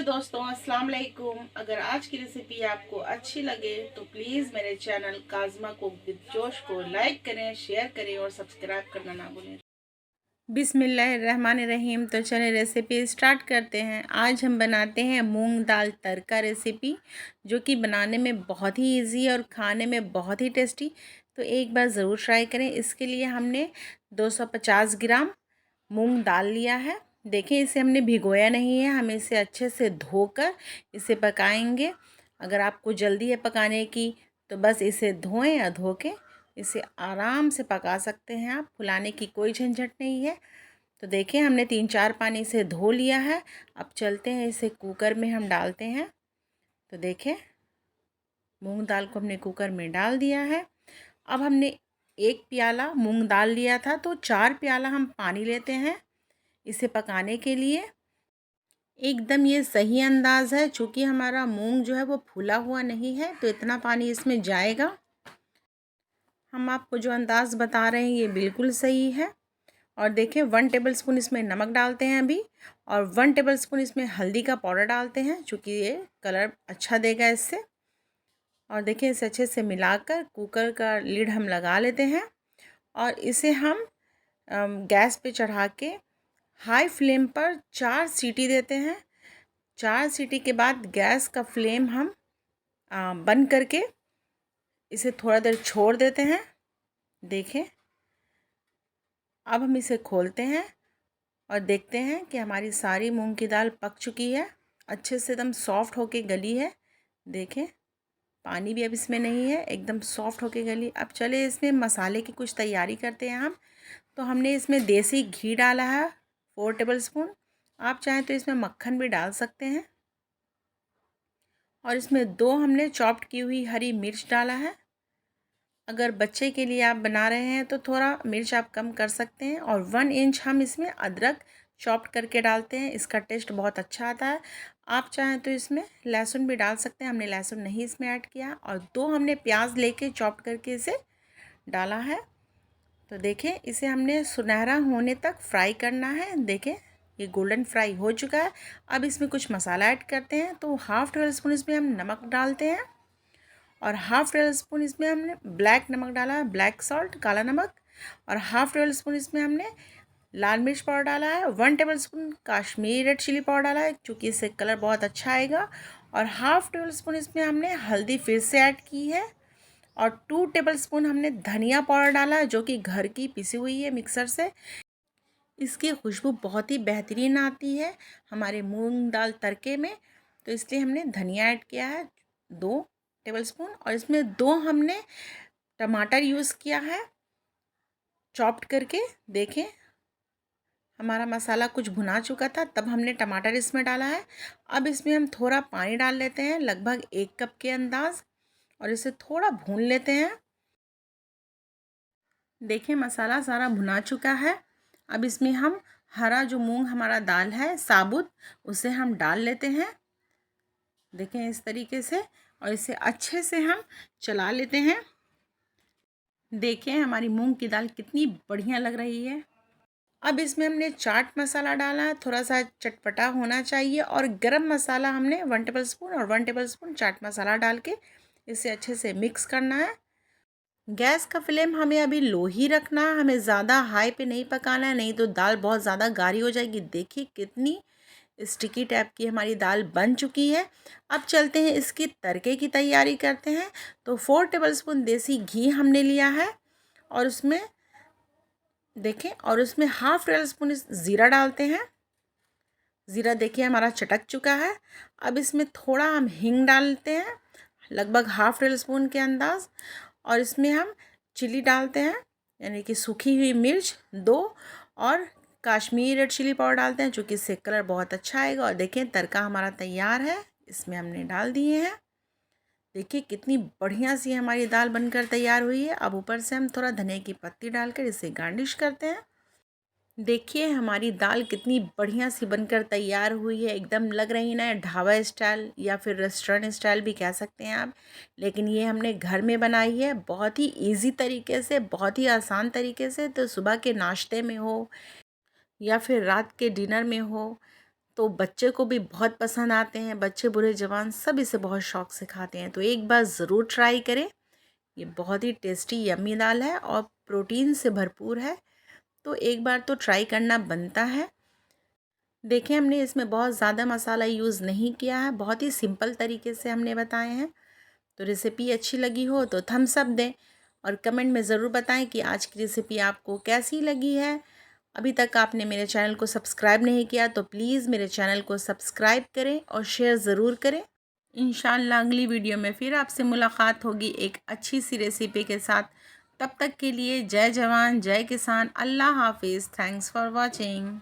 दोस्तों, अस्सलाम वालेकुम। अगर आज की रेसिपी आपको अच्छी लगे तो प्लीज़ मेरे चैनल काज़मा कुक विद जोश को लाइक करें, शेयर करें और सब्सक्राइब करना ना भूलें। बिस्मिल्लाहिर्रहमानिर्रहीम। तो चलिए रेसिपी स्टार्ट करते हैं। आज हम बनाते हैं मूंग दाल तड़का रेसिपी, जो कि बनाने में बहुत ही इजी है और खाने में बहुत ही टेस्टी। तो एक बार ज़रूर ट्राई करें। इसके लिए हमने 250 ग्राम मूंग दाल लिया है। देखिए, इसे हमने भिगोया नहीं है, हम इसे अच्छे से धोकर इसे पकाएंगे। अगर आपको जल्दी है पकाने की तो बस इसे धोएं या धो के इसे आराम से पका सकते हैं आप। फुलाने की कोई झंझट नहीं है। तो देखिए, हमने 3-4 पानी से धो लिया है। अब चलते हैं, इसे कुकर में हम डालते हैं। तो देखिए, मूंग दाल को हमने कुकर में डाल दिया है। अब हमने 1 प्याला मूंग दाल लिया था, तो 4 प्याला हम पानी लेते हैं इसे पकाने के लिए। एकदम ये सही अंदाज़ है, चूँकि हमारा मूंग जो है वो फूला हुआ नहीं है, तो इतना पानी इसमें जाएगा। हम आपको जो अंदाज़ बता रहे हैं ये बिल्कुल सही है। और देखिए, 1 टेबलस्पून इसमें नमक डालते हैं अभी, और 1 टेबलस्पून इसमें हल्दी का पाउडर डालते हैं, चूँकि ये कलर अच्छा देगा इससे। और देखिए, इसे अच्छे से मिलाकर कुकर का लिड हम लगा लेते हैं और इसे हम गैस पे चढ़ा के हाई फ्लेम पर 4 सीटी देते हैं। 4 सीटी के बाद गैस का फ्लेम हम बंद करके इसे थोड़ा देर छोड़ देते हैं। देखें, अब हम इसे खोलते हैं और देखते हैं कि हमारी सारी मूंग की दाल पक चुकी है, अच्छे से एकदम सॉफ्ट होके गली है। देखें, पानी भी अब इसमें नहीं है, एकदम सॉफ्ट होके गली। अब चले इसमें मसाले की कुछ तैयारी करते हैं हम। तो हमने इसमें देसी घी डाला है 4 टेबलस्पून। आप चाहें तो इसमें मक्खन भी डाल सकते हैं। और इसमें 2 हमने चॉप्ड की हुई हरी मिर्च डाला है। अगर बच्चे के लिए आप बना रहे हैं तो थोड़ा मिर्च आप कम कर सकते हैं। और 1 इंच हम इसमें अदरक चॉप्ड करके डालते हैं, इसका टेस्ट बहुत अच्छा आता है। आप चाहें तो इसमें लहसुन भी डाल सकते हैं, हमने लहसुन नहीं इसमें ऐड किया। और 2 हमने प्याज लेके चॉप्ड करके इसे डाला है। तो देखें, इसे हमने सुनहरा होने तक फ्राई करना है। देखें, ये गोल्डन फ्राई हो चुका है। अब इसमें कुछ मसाला ऐड करते हैं। तो हाफ़ टेबल स्पून इसमें हम नमक डालते हैं, और हाफ़ टेबल स्पून इसमें हमने ब्लैक नमक डाला है, ब्लैक सॉल्ट, काला नमक। और हाफ़ टेबल स्पून इसमें हमने लाल मिर्च पाउडर डाला है। 1 tablespoon Kashmiri red chilli powder डाला है, क्योंकि इससे कलर बहुत अच्छा आएगा। और हाफ़ टेबल स्पून इसमें हमने हल्दी फिर से ऐड की है। और 2 टेबलस्पून हमने धनिया पाउडर डाला है, जो कि घर की पिसी हुई है मिक्सर से। इसकी खुशबू बहुत ही बेहतरीन आती है हमारे मूंग दाल तड़के में, तो इसलिए हमने धनिया ऐड किया है 2 टेबलस्पून। और इसमें 2 हमने टमाटर यूज़ किया है चॉप्ड करके। देखें, हमारा मसाला कुछ भुना चुका था, तब हमने टमाटर इसमें डाला है। अब इसमें हम थोड़ा पानी डाल लेते हैं, लगभग 1 कप के अंदाज़, और इसे थोड़ा भून लेते हैं। देखिए, मसाला सारा भुना चुका है। अब इसमें हम हरा जो मूंग हमारा दाल है साबुत, उसे हम डाल लेते हैं। देखें, इस तरीके से, और इसे अच्छे से हम चला लेते हैं। देखें, हमारी मूंग की दाल कितनी बढ़िया लग रही है। अब इसमें हमने चाट मसाला डाला है, थोड़ा सा चटपटा होना चाहिए। और गरम मसाला हमने 1 टेबलस्पून और 1 टेबलस्पून चाट मसाला डाल के इसे अच्छे से मिक्स करना है। गैस का फ्लेम हमें अभी लो ही रखना है, हमें ज़्यादा हाई पे नहीं पकाना है, नहीं तो दाल बहुत ज़्यादा गाढ़ी हो जाएगी। देखिए, कितनी स्टिकी टाइप की हमारी दाल बन चुकी है। अब चलते हैं, इसकी तड़के की तैयारी करते हैं। तो 4 टेबलस्पून देसी घी हमने लिया है, और उसमें देखें, और उसमें हाफ़ टेबलस्पून ज़ीरा डालते हैं। ज़ीरा देखिए हमारा चटक चुका है। अब इसमें थोड़ा हम हींग डालते हैं, लगभग हाफ़ टेबलस्पून के अंदाज़। और इसमें हम चिली डालते हैं, यानी कि सूखी हुई मिर्च 2, और काश्मीरी रेड चिली पाउडर डालते हैं, चूँकि इससे कलर बहुत अच्छा आएगा। और देखें, तड़का हमारा तैयार है, इसमें हमने डाल दिए हैं। देखिए, कितनी बढ़िया सी हमारी दाल बनकर तैयार हुई है। अब ऊपर से हम थोड़ा धनिया की पत्ती डालकर इसे गार्निश करते हैं। देखिए, हमारी दाल कितनी बढ़िया सी बनकर तैयार हुई है। एकदम लग रही ना ढाबा स्टाइल, या फिर रेस्टोरेंट स्टाइल भी कह सकते हैं आप। लेकिन ये हमने घर में बनाई है, बहुत ही इजी तरीके से, बहुत ही आसान तरीके से। तो सुबह के नाश्ते में हो या फिर रात के डिनर में हो, तो बच्चे को भी बहुत पसंद आते हैं। बच्चे बूढ़े जवान सब इसे बहुत शौक़ से खाते हैं। तो एक बार ज़रूर ट्राई करें। ये बहुत ही टेस्टी यम्मी दाल है और प्रोटीन से भरपूर है। तो एक बार तो ट्राई करना बनता है। देखिए, हमने इसमें बहुत ज़्यादा मसाला यूज़ नहीं किया है, बहुत ही सिंपल तरीके से हमने बताए हैं। तो रेसिपी अच्छी लगी हो तो थम्स अप दें और कमेंट में ज़रूर बताएं कि आज की रेसिपी आपको कैसी लगी है। अभी तक आपने मेरे चैनल को सब्सक्राइब नहीं किया तो प्लीज़ मेरे चैनल को सब्सक्राइब करें और शेयर ज़रूर करें। इंशाल्लाह अगली वीडियो में फिर आपसे मुलाकात होगी एक अच्छी सी रेसिपी के साथ। तब तक के लिए जय जवान जय किसान। अल्लाह हाफिज़। Thanks for watching.